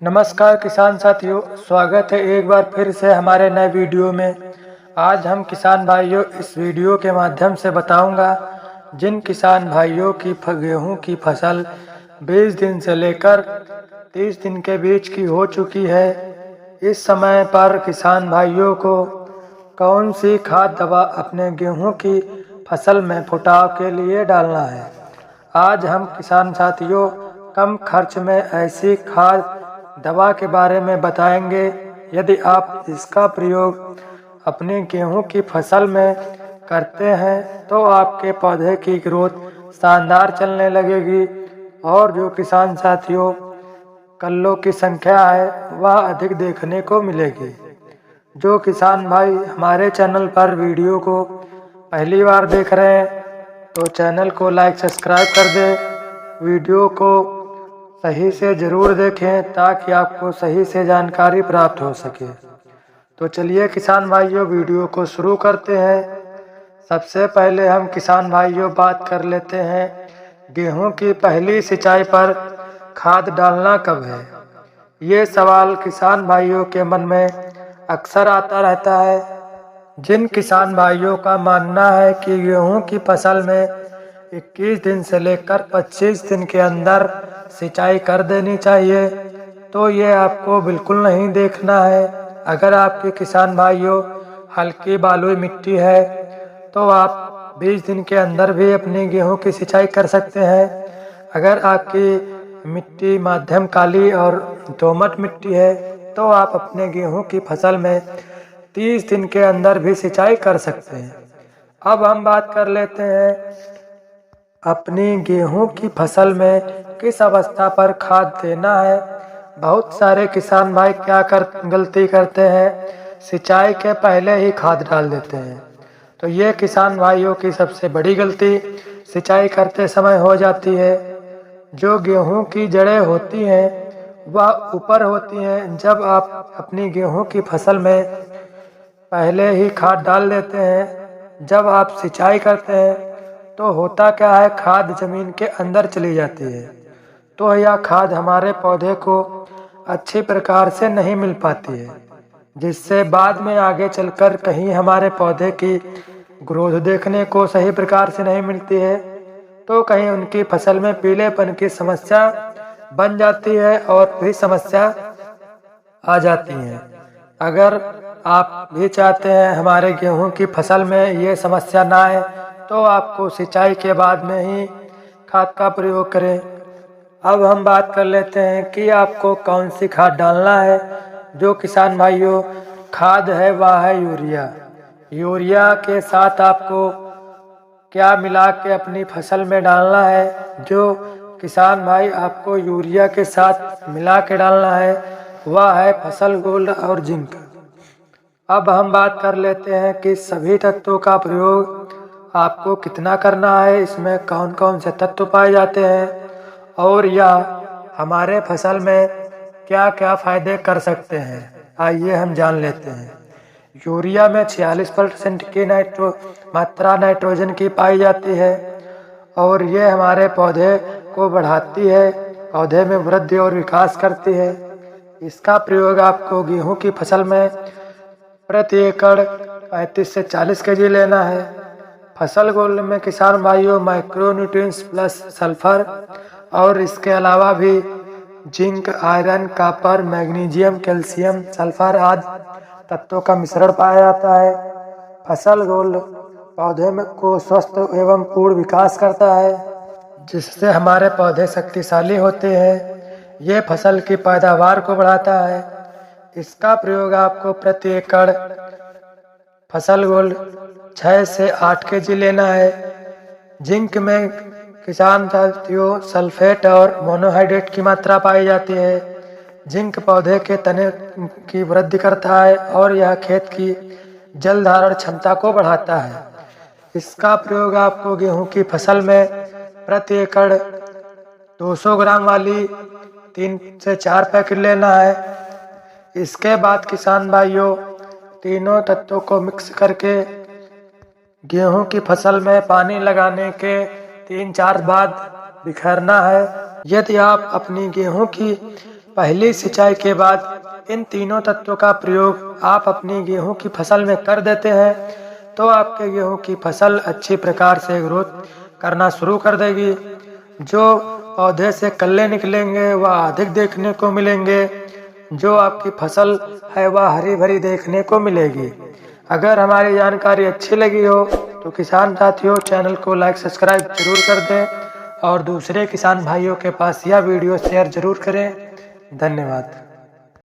नमस्कार किसान साथियों, स्वागत है एक बार फिर से हमारे नए वीडियो में। आज हम किसान भाइयों इस वीडियो के माध्यम से बताऊंगा जिन किसान भाइयों की गेहूं की फसल 20 दिन से लेकर 30 दिन के बीच की हो चुकी है, इस समय पर किसान भाइयों को कौन सी खाद दवा अपने गेहूं की फसल में फुटाव के लिए डालना है। आज हम किसान साथियों कम खर्च में ऐसी खाद दवा के बारे में बताएंगे। यदि आप इसका प्रयोग अपने गेहूं की फसल में करते हैं तो आपके पौधे की ग्रोथ शानदार चलने लगेगी और जो किसान साथियों कल्लों की संख्या है वह अधिक देखने को मिलेगी। जो किसान भाई हमारे चैनल पर वीडियो को पहली बार देख रहे हैं तो चैनल को लाइक सब्सक्राइब कर दें। वीडियो को सही से ज़रूर देखें ताकि आपको सही से जानकारी प्राप्त हो सके। तो चलिए किसान भाइयों वीडियो को शुरू करते हैं। सबसे पहले हम किसान भाइयों बात कर लेते हैं गेहूं की पहली सिंचाई पर खाद डालना कब है। ये सवाल किसान भाइयों के मन में अक्सर आता रहता है। जिन किसान भाइयों का मानना है कि गेहूं की फसल में 21 दिन से लेकर 25 दिन के अंदर सिंचाई कर देनी चाहिए, तो ये आपको बिल्कुल नहीं देखना है। अगर आपके किसान भाइयों हल्की बालुई मिट्टी है तो आप 20 दिन के अंदर भी अपनी गेहूं की सिंचाई कर सकते हैं। अगर आपकी मिट्टी मध्यम काली और दोमट मिट्टी है तो आप अपने गेहूं की फसल में 30 दिन के अंदर भी सिंचाई कर सकते हैं। अब हम बात कर लेते हैं अपनी गेहूं की फसल में किस अवस्था पर खाद देना है। बहुत सारे किसान भाई गलती करते हैं, सिंचाई के पहले ही खाद डाल देते हैं। तो ये किसान भाइयों की सबसे बड़ी गलती सिंचाई करते समय हो जाती है। जो गेहूं की जड़ें होती हैं वह ऊपर होती हैं। जब आप अपनी गेहूं की फसल में पहले ही खाद डाल देते हैं, जब आप सिंचाई करते हैं तो होता क्या है, खाद जमीन के अंदर चली जाती है, तो यह खाद हमारे पौधे को अच्छी प्रकार से नहीं मिल पाती है, जिससे बाद में आगे चलकर कहीं हमारे पौधे की ग्रोथ देखने को सही प्रकार से नहीं मिलती है, तो कहीं उनकी फसल में पीलेपन की समस्या बन जाती है और भी समस्या आ जाती है। अगर आप भी चाहते हैं हमारे गेहूं की फसल में ये समस्या ना आए तो आपको सिंचाई के बाद में ही खाद का प्रयोग करें। अब हम बात कर लेते हैं कि आपको कौन सी खाद डालना है। जो किसान भाइयों खाद है वह है यूरिया। यूरिया के साथ आपको क्या मिला के अपनी फसल में डालना है। जो किसान भाई आपको यूरिया के साथ मिला के डालना है वह है फसल गोल्ड और जिंक। अब हम बात कर लेते हैं कि सभी तत्वों का प्रयोग आपको कितना करना है, इसमें कौन कौन से तत्व पाए जाते हैं और यह हमारे फसल में क्या क्या फायदे कर सकते हैं। आइए हम जान लेते हैं। यूरिया में 46% की मात्रा नाइट्रोजन की पाई जाती है और ये हमारे पौधे को बढ़ाती है, पौधे में वृद्धि और विकास करती है। इसका प्रयोग आपको गेहूं की फसल में प्रति एकड़ 35 से 40 kg लेना है। फसल गोल्ड में किसान भाइयों माइक्रोन्यूट्रिएंट्स प्लस सल्फर और इसके अलावा भी zinc, iron, copper, magnesium, calcium, sulphur आदि तत्वों का मिश्रण पाया जाता है। फसल गोल्ड पौधे में को स्वस्थ एवं पूर्ण विकास करता है, जिससे हमारे पौधे शक्तिशाली होते हैं। ये फसल की पैदावार को बढ़ाता है। इसका प्रयोग आपको प्रति एकड़ फसल गोल्ड 6 से 8 kg लेना है। जिंक में किसान साथियों सल्फेट और मोनोहाइड्रेट की मात्रा पाई जाती है। जिंक पौधे के तने की वृद्धि करता है और यह खेत की जल धारण क्षमता को बढ़ाता है। इसका प्रयोग आपको गेहूं की फसल में प्रति एकड़ 200 ग्राम वाली 3 से 4 पैकेट लेना है। इसके बाद किसान भाइयों तीनों तत्वों को मिक्स करके गेहूं की फसल में पानी लगाने के 3-4 बाद बिखेरना है। यदि आप अपनी गेहूं की पहली सिंचाई के बाद इन तीनों तत्वों का प्रयोग आप अपनी गेहूं की फसल में कर देते हैं तो आपके गेहूं की फसल अच्छी प्रकार से ग्रोथ करना शुरू कर देगी। जो पौधे से कल्ले निकलेंगे वह अधिक देखने को मिलेंगे। जो आपकी फसल है वह हरी भरी देखने को मिलेगी। अगर हमारी जानकारी अच्छी लगी हो तो किसान साथियों चैनल को लाइक सब्सक्राइब जरूर कर दें और दूसरे किसान भाइयों के पास यह वीडियो शेयर जरूर करें। धन्यवाद।